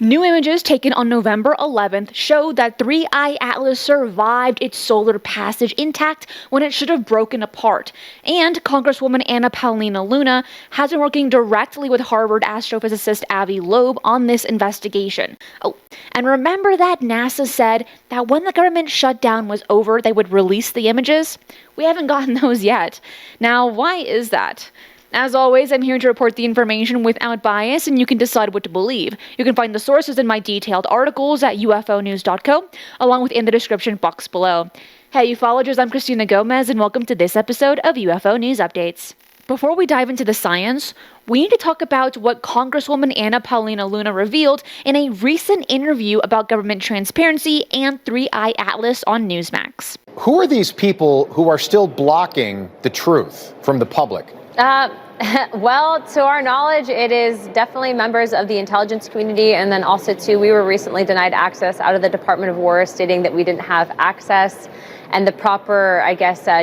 New images taken on November 11th showed that 3I Atlas survived its solar passage intact when it should have broken apart. And Congresswoman Anna Paulina Luna has been working directly with Harvard astrophysicist Avi Loeb on this investigation. Oh, and remember that NASA said that when the government shutdown was over, they would release the images? We haven't gotten those yet. Now, why is that? As always, I'm here to report the information without bias, and you can decide what to believe. You can find the sources in my detailed articles at ufonews.co, along with in the description box below. Hey ufologists, I'm Cristina Gomez, and welcome to this episode of UFO News Updates. Before we dive into the science, we need to talk about what Congresswoman Anna Paulina Luna revealed in a recent interview about government transparency and 3I Atlas on Newsmax. Who are these people who are still blocking the truth from the public? Well, to our knowledge, it is definitely members of the intelligence community. And then also, too, we were recently denied access out of the Department of War, stating that we didn't have access and the proper,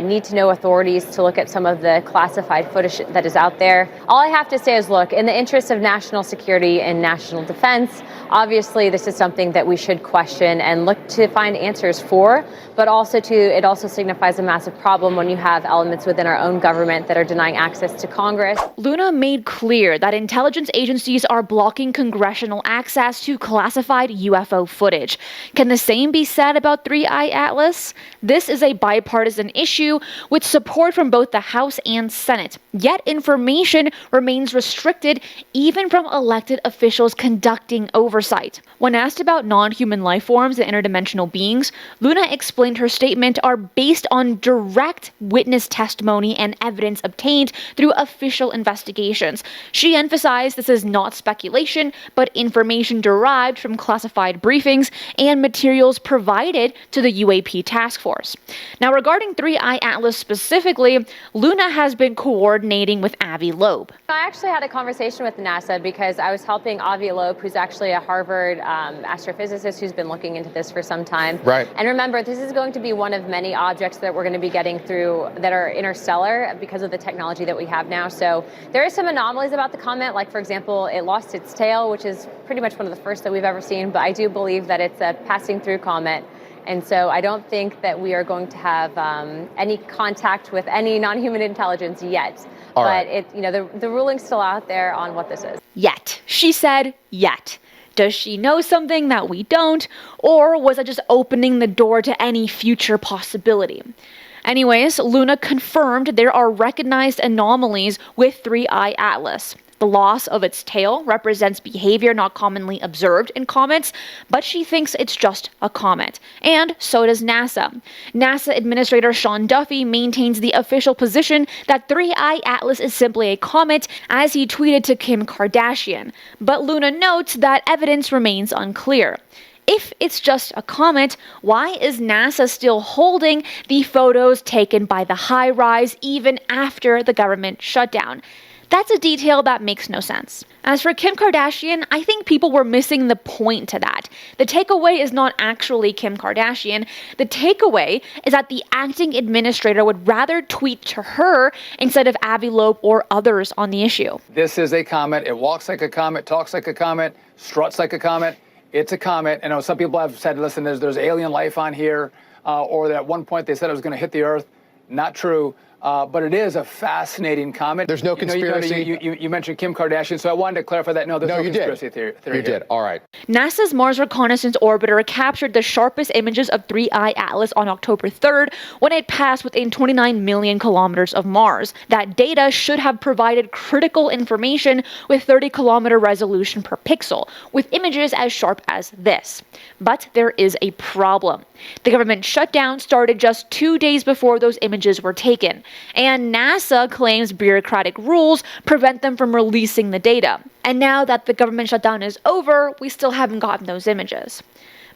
need to know authorities to look at some of the classified footage that is out there. All I have to say is, look, in the interest of national security and national defense, obviously this is something that we should question and look to find answers for, but also it also signifies a massive problem when you have elements within our own government that are denying access to Congress. Luna made clear that intelligence agencies are blocking congressional access to classified UFO footage. Can the same be said about 3I Atlas? This is a bipartisan issue with support from both the House and Senate. Yet information remains restricted even from elected officials conducting oversight. When asked about non-human life forms and interdimensional beings, Luna explained her statement are based on direct witness testimony and evidence obtained through official investigations. She emphasized this is not speculation, but information derived from classified briefings and materials provided to the UAP task force. Now, regarding 3I Atlas specifically, Luna has been coordinating with Avi Loeb. I actually had a conversation with NASA because I was helping Avi Loeb, who's actually a Harvard astrophysicist who's been looking into this for some time. Right. And remember, this is going to be one of many objects that we're going to be getting through that are interstellar because of the technology that we have now. So there is some anomalies about the comet, like, for example, it lost its tail, which is pretty much one of the first that we've ever seen. But I do believe that it's a passing through comet. And so I don't think that we are going to have any contact with any non-human intelligence yet. All but right. the ruling's still out there on what this is. Yet. She said yet. Does she know something that we don't? Or was it just opening the door to any future possibility? Anyways, Luna confirmed there are recognized anomalies with 3I Atlas. The loss of its tail represents behavior not commonly observed in comets, but she thinks it's just a comet. And so does NASA. NASA Administrator Sean Duffy maintains the official position that 3I Atlas is simply a comet, as he tweeted to Kim Kardashian. But Luna notes that evidence remains unclear. If it's just a comet, why is NASA still holding the photos taken by the high-rise even after the government shutdown? That's a detail that makes no sense. As for Kim Kardashian, I think people were missing the point to that. The takeaway is not actually Kim Kardashian. The takeaway is that the acting administrator would rather tweet to her instead of Avi Loeb or others on the issue. This is a comet. It walks like a comet, talks like a comet, struts like a comet. It's a comet. And some people have said, listen, there's alien life on here, or that at one point they said it was going to hit the Earth. Not true. But it is a fascinating comet. There's no conspiracy. You mentioned Kim Kardashian, so I wanted to clarify that. No, there's no conspiracy theory. You did. All right. NASA's Mars Reconnaissance Orbiter captured the sharpest images of 3I Atlas on October 3rd when it passed within 29 million kilometers of Mars. That data should have provided critical information with 30-kilometer resolution per pixel, with images as sharp as this. But there is a problem. The government shutdown started just 2 days before those images were taken. And NASA claims bureaucratic rules prevent them from releasing the data. And now that the government shutdown is over, we still haven't gotten those images.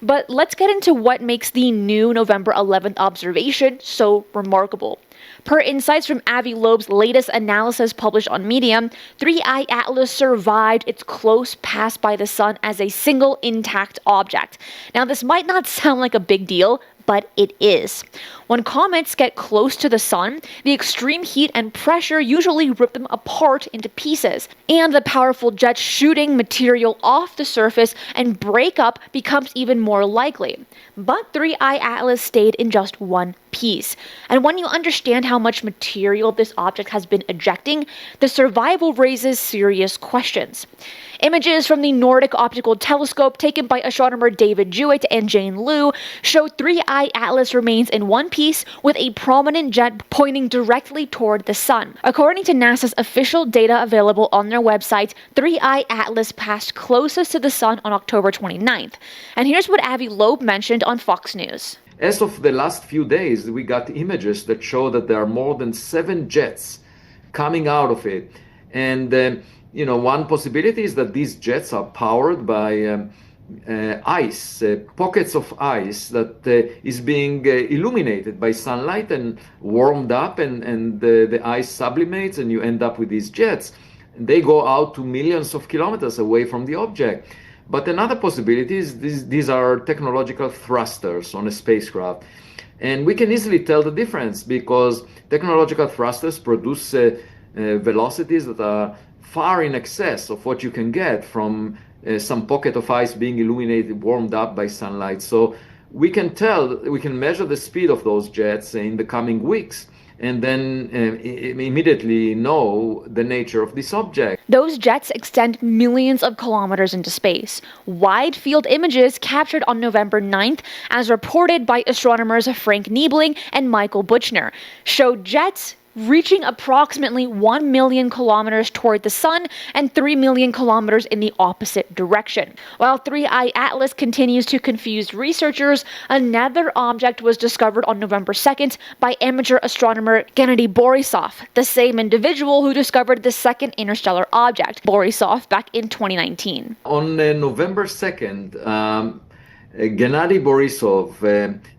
But let's get into what makes the new November 11th observation so remarkable. Per insights from Avi Loeb's latest analysis published on Medium, 3I Atlas survived its close pass by the sun as a single intact object. Now, this might not sound like a big deal, but it is. When comets get close to the sun, the extreme heat and pressure usually rip them apart into pieces, and the powerful jets shooting material off the surface and break up becomes even more likely. But 3I Atlas stayed in just one piece. And when you understand how much material this object has been ejecting, the survival raises serious questions. Images from the Nordic Optical Telescope taken by astronomer David Jewett and Jane Liu show 3I Atlas remains in one piece with a prominent jet pointing directly toward the sun. According to NASA's official data available on their website, 3I Atlas passed closest to the sun on October 29th. And here's what Avi Loeb mentioned on Fox News. As of the last few days, we got images that show that there are more than 7 jets coming out of it. And, one possibility is that these jets are powered by ice, pockets of ice that is being illuminated by sunlight and warmed up, and the ice sublimates, and you end up with these jets. They go out to millions of kilometers away from the object. But another possibility is these are technological thrusters on a spacecraft. And we can easily tell the difference because technological thrusters produce velocities that are far in excess of what you can get from some pocket of ice being illuminated, warmed up by sunlight. So we can measure the speed of those jets in the coming weeks, and then immediately know the nature of this object. Those jets extend millions of kilometers into space. Wide field images captured on November 9th, as reported by astronomers Frank Niebling and Michael Buchner, showed jets reaching approximately 1 million kilometers toward the sun and 3 million kilometers in the opposite direction. While 3I Atlas continues to confuse researchers, another object was discovered on November 2nd by amateur astronomer Gennady Borisov, the same individual who discovered the second interstellar object, Borisov, back in 2019. On November 2nd, Gennady Borisov,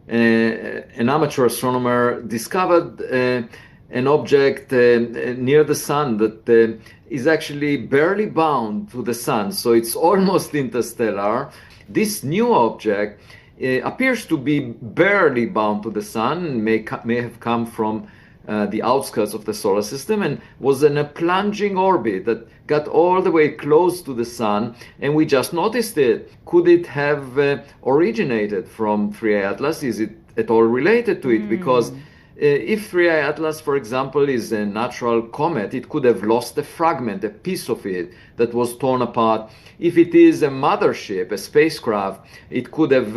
an amateur astronomer, discovered an object near the sun that is actually barely bound to the sun, so it's almost interstellar. This new object appears to be barely bound to the sun, may have come from the outskirts of the solar system, and was in a plunging orbit that got all the way close to the sun, and we just noticed it. Could it have originated from 3I Atlas? Is it at all related to it? Because if 3I Atlas, for example, is a natural comet, it could have lost a fragment, a piece of it that was torn apart. If it is a mothership, a spacecraft, it could have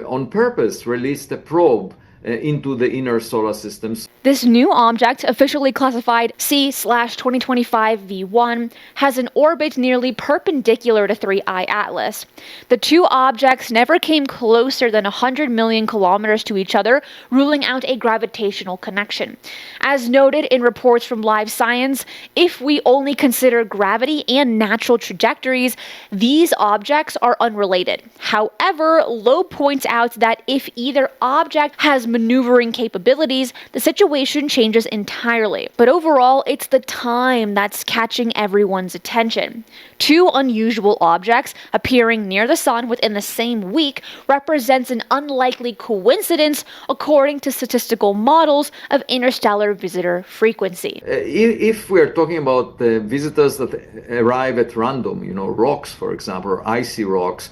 on purpose released a probe into the inner solar systems. This new object, officially classified C/2025 V1, has an orbit nearly perpendicular to 3I Atlas. The two objects never came closer than 100 million kilometers to each other, ruling out a gravitational connection. As noted in reports from Live Science, if we only consider gravity and natural trajectories, these objects are unrelated. However, Loeb points out that if either object has maneuvering capabilities, the situation changes entirely. But overall, it's the time that's catching everyone's attention. Two unusual objects appearing near the sun within the same week represents an unlikely coincidence according to statistical models of interstellar visitor frequency. If we're talking about visitors that arrive at random, rocks, for example, or icy rocks,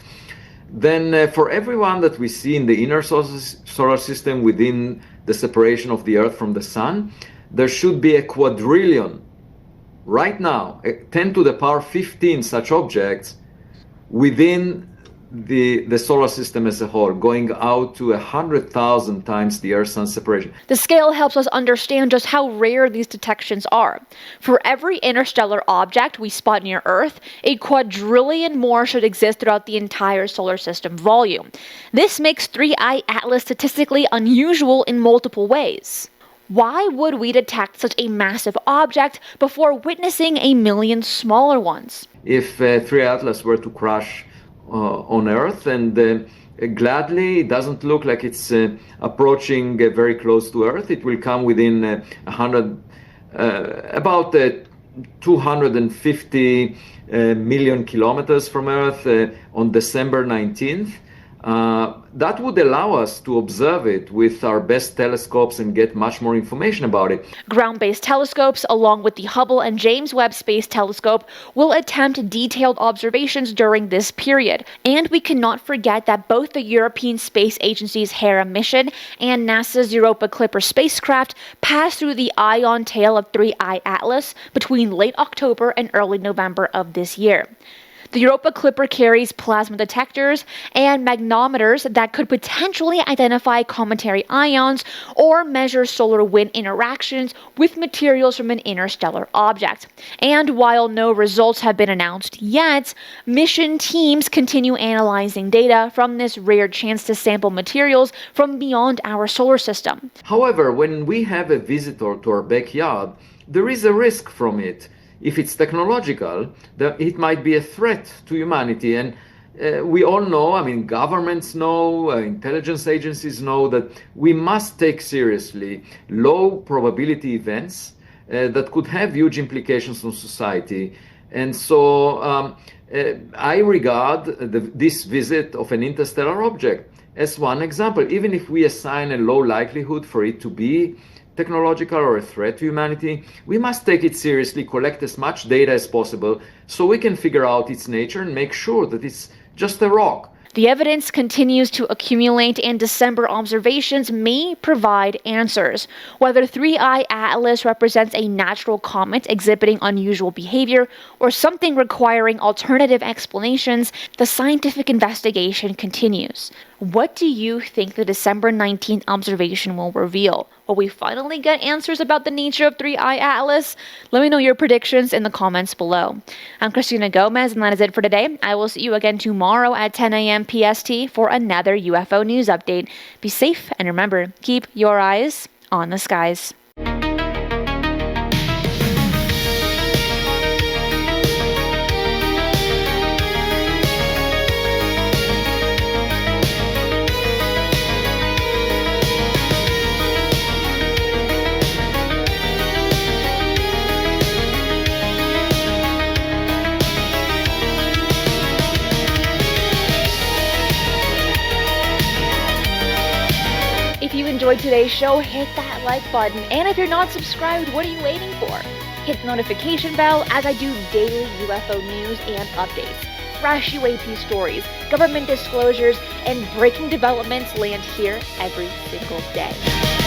then for everyone that we see in the inner solar system within the separation of the Earth from the Sun, there should be a quadrillion, right now, 10 to the power 15 such objects within the solar system as a whole, going out to 100,000 times the Earth-Sun separation. The scale helps us understand just how rare these detections are. For every interstellar object we spot near Earth, a quadrillion more should exist throughout the entire solar system volume. This makes 3I Atlas statistically unusual in multiple ways. Why would we detect such a massive object before witnessing a million smaller ones? If 3I Atlas were to crash on Earth, and gladly, it doesn't look like it's approaching very close to Earth. It will come within about 250 million kilometers from Earth on December 19th. That would allow us to observe it with our best telescopes and get much more information about it. Ground-based telescopes, along with the Hubble and James Webb Space Telescope, will attempt detailed observations during this period. And we cannot forget that both the European Space Agency's Hera mission and NASA's Europa Clipper spacecraft passed through the ion tail of 3I Atlas between late October and early November of this year. The Europa Clipper carries plasma detectors and magnometers that could potentially identify cometary ions or measure solar wind interactions with materials from an interstellar object. And while no results have been announced yet, mission teams continue analyzing data from this rare chance to sample materials from beyond our solar system. However, when we have a visitor to our backyard, there is a risk from it. If it's technological, that it might be a threat to humanity. And we all know, governments know, intelligence agencies know that we must take seriously low probability events that could have huge implications on society. And so I regard this visit of an interstellar object as one example. Even if we assign a low likelihood for it to be technological or a threat to humanity, we must take it seriously, collect as much data as possible so we can figure out its nature and make sure that it's just a rock. The evidence continues to accumulate, and December observations may provide answers. Whether 3I Atlas represents a natural comet exhibiting unusual behavior or something requiring alternative explanations, the scientific investigation continues. What do you think the December 19th observation will reveal? Will we finally get answers about the nature of 3I Atlas? Let me know your predictions in the comments below. I'm Cristina Gomez, and that is it for today. I will see you again tomorrow at 10 a.m. PST for another UFO news update. Be safe, and remember, keep your eyes on the skies. If you enjoyed today's show, hit that like button. And if you're not subscribed, what are you waiting for? Hit the notification bell as I do daily UFO news and updates. Fresh UAP stories, government disclosures, and breaking developments land here every single day.